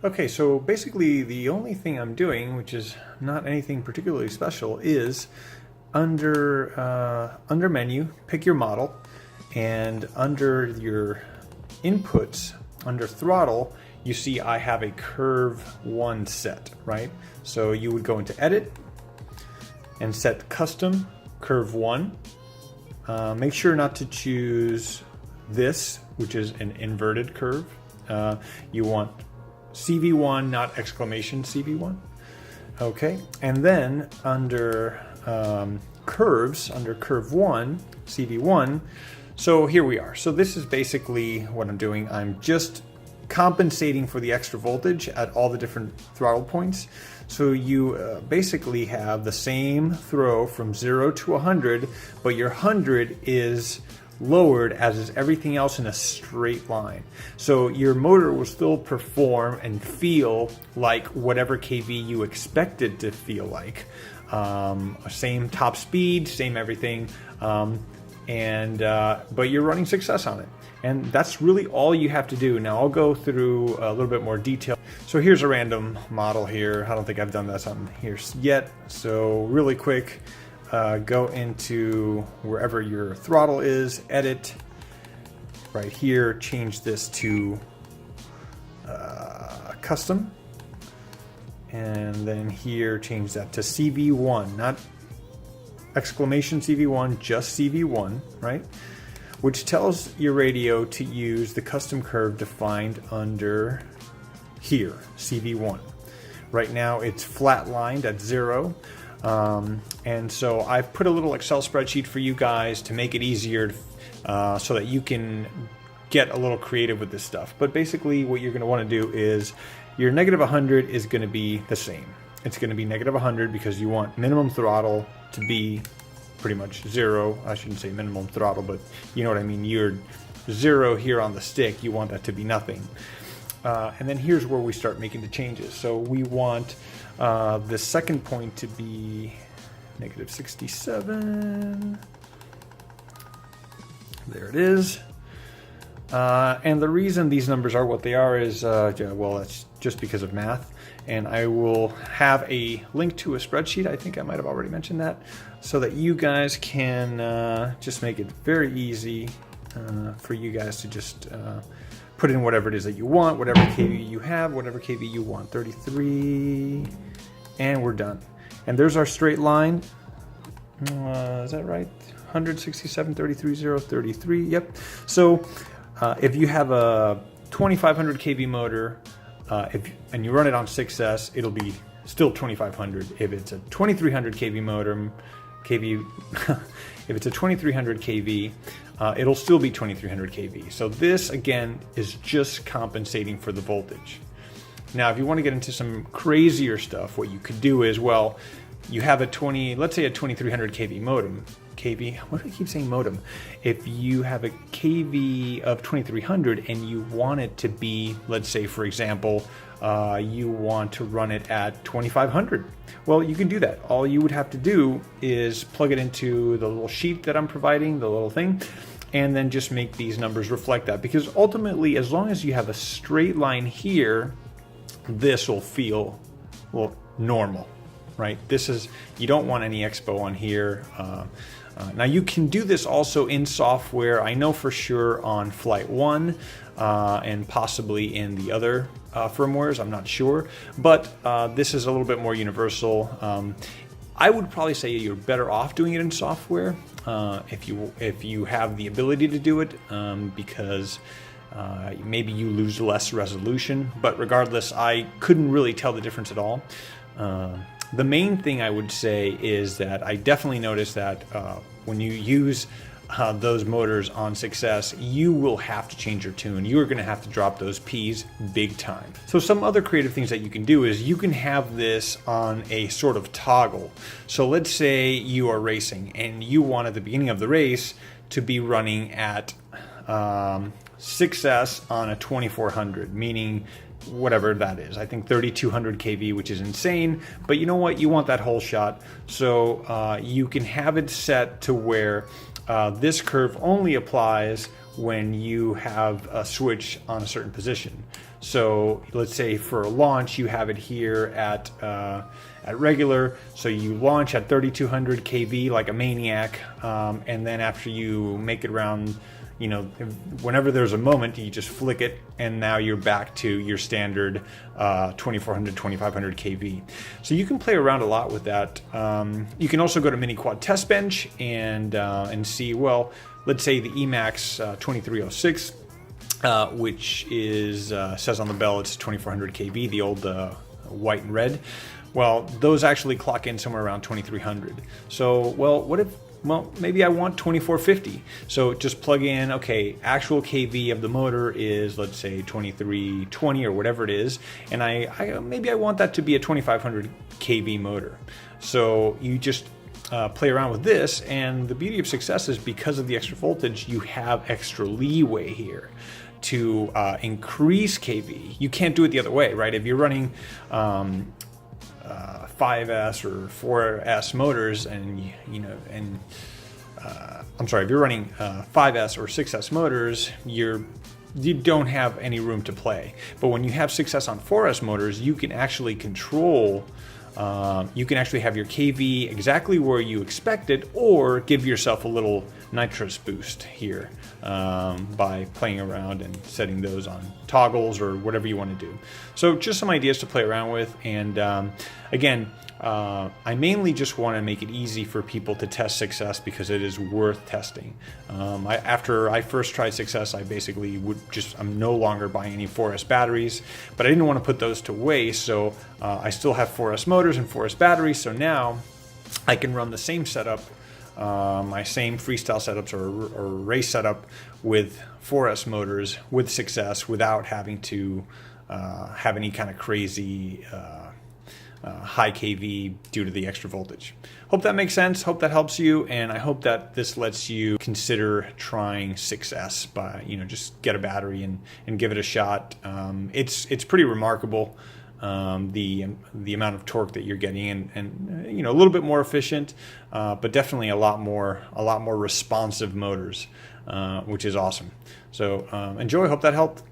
Okay, so basically the only thing I'm doing, which is not anything particularly special, is under menu, pick your model, and under your inputs, under throttle, you see I have a curve 1 set, right? So you would go into edit and set custom curve 1. Make sure not to choose this, which is an inverted curve. You want CV1, not exclamation CV1. Okay, and then under curves, under curve 1, CV1, so here we are. So this is basically what I'm doing. I'm just compensating for the extra voltage at all the different throttle points. So you basically have the same throw from 0 to 100, but your 100 is lowered as is everything else in a straight line. So your motor will still perform and feel like whatever kV you expect it to feel like. Same top speed, same everything, but you're running success on it. And that's really all you have to do. Now I'll go through a little bit more detail. So here's a random model here. I don't think I've done this on here yet. So really quick, go into wherever your throttle is, edit, right here, change this to custom. And then here, change that to CV1, not exclamation CV1, just CV1, right? Which tells your radio to use the custom curve defined under here, CV1. Right now it's flat-lined at 0. And so I've put a little Excel spreadsheet for you guys to make it easier so that you can get a little creative with this stuff. But basically what you're going to want to do is your negative 100 is going to be the same. It's going to be negative 100 because you want minimum throttle to be pretty much 0. I shouldn't say minimum throttle, but you know what I mean. You're 0 here on the stick. You want that to be nothing. And then here's where we start making the changes. So we want the second point to be negative 67. There it is. And the reason these numbers are what they are is, well, that's just because of math. And I will have a link to a spreadsheet. I think I might have already mentioned that, so that you guys can just make it very easy for you guys to just put in whatever it is that you want, whatever kV you have, whatever kV you want. 33, and we're done. And there's our straight line. Is that right? 167, 33, 0, 33. Yep. So if you have a 2500 kV motor, and you run it on 6S, it'll be still 2500. If it's a 2300 kV motor, if it's a 2300 kV, it'll still be 2300 kV. So this again is just compensating for the voltage. Now, if you want to get into some crazier stuff, what you could do is, well, you have let's say a 2300 kV modem. What do I keep saying modem? If you have a kV of 2300 and you want it to be, let's say for example, you want to run it at 2500. Well, you can do that. All you would have to do is plug it into the little sheet that I'm providing, the little thing, and then just make these numbers reflect that. Because ultimately, as long as you have a straight line here, this will feel, well, normal, right? You don't want any expo on here. Now you can do this also in software. I know for sure on Flight 1 and possibly in the other firmwares, I'm not sure, but this is a little bit more universal. I would probably say you're better off doing it in software if you have the ability to do it, because maybe you lose less resolution, but regardless, I couldn't really tell the difference at all. The main thing I would say is that I definitely noticed that when you use those motors on Success, you will have to change your tune. You are going to have to drop those P's big time. So some other creative things that you can do is you can have this on a sort of toggle. So let's say you are racing and you want at the beginning of the race to be running at 6S on a 2400, meaning whatever that is. I think 3200 kV, which is insane, but you know what? You want that whole shot. So you can have it set to where this curve only applies when you have a switch on a certain position. So let's say for a launch, you have it here at regular, so you launch at 3200 kV like a maniac, and then after you make it around, you know, whenever there's a moment, you just flick it, and now you're back to your standard 2400, 2500 kV. So you can play around a lot with that. You can also go to Mini Quad Test Bench and see, well, let's say the Emax 2306, which is says on the bell it's 2400 kV, the old white and red. Well, those actually clock in somewhere around 2300. So, well, what if, well, maybe I want 2450. So just plug in, okay, actual kV of the motor is, let's say 2320 or whatever it is, and maybe I want that to be a 2500 kV motor. So you just play around with this, and the beauty of Success is because of the extra voltage, you have extra leeway here to increase kV. You can't do it the other way, right? If you're running 5S or 4S motors, and I'm sorry, if you're running 5S or 6S motors, you don't have any room to play. But when you have 6S on 4S motors, you can actually control. You can actually have your kV exactly where you expect it, or give yourself a little nitrous boost here by playing around and setting those on toggles or whatever you want to do. So just some ideas to play around with, and again, I mainly just want to make it easy for people to test Success because it is worth testing. After I first tried Success, I basically I'm no longer buying any 4S batteries, but I didn't want to put those to waste, so I still have 4S motors and 4S batteries, so now I can run the same setup, my same freestyle setups or race setup with 4S motors with Success without having to have any kind of crazy high kV due to the extra voltage. Hope that makes sense. Hope that helps you, and I hope that this lets you consider trying 6S by, just get a battery and give it a shot. It's pretty remarkable, the amount of torque that you're getting, and a little bit more efficient, but definitely a lot more responsive motors, which is awesome. So enjoy. Hope that helped.